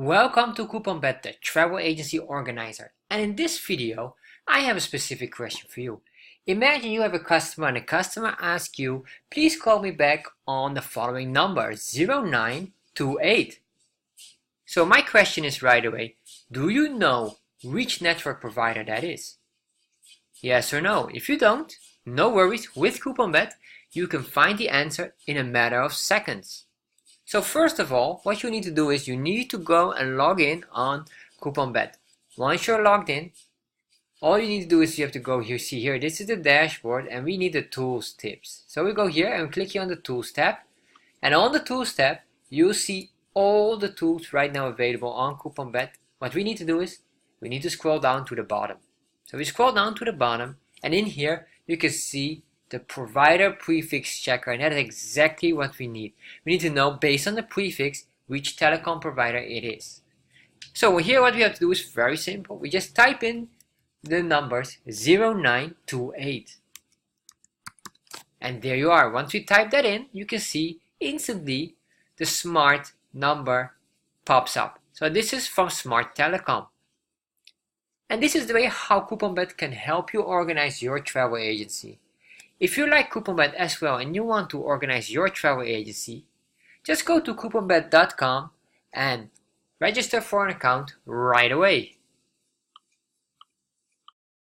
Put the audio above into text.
Welcome to CouponBet, the travel agency organizer. And in this video, I have a specific question for you. Imagine you have a customer and the customer asks you, please call me back on the following number, 0928. So my question is right away, do you know which network provider that is? Yes or no? If you don't, no worries, with CouponBet, you can find the answer in a matter of seconds. So first of all, what you need to do is you need to go and log in on CouponBet. Once you're logged in, all you need to do is you have to go here, see here, this is the dashboard and we need the tools tips. So we go here and click here on the tools tab. And on the tools tab, you'll see all the tools right now available on CouponBet. What we need to do is we need to scroll down to the bottom. So we scroll down to the bottom and in here you can see the provider prefix checker, and that is exactly what we need. We need to know based on the prefix which telecom provider it is. So here what we have to do is very simple. We just type in the numbers 0928. And there you are. Once we type that in, you can see instantly the smart number pops up. So this is from Smart Telecom. And this is the way how CouponBet can help you organize your travel agency. If you like CouponBet as well and you want to organize your travel agency, just go to couponbet.com and register for an account right away.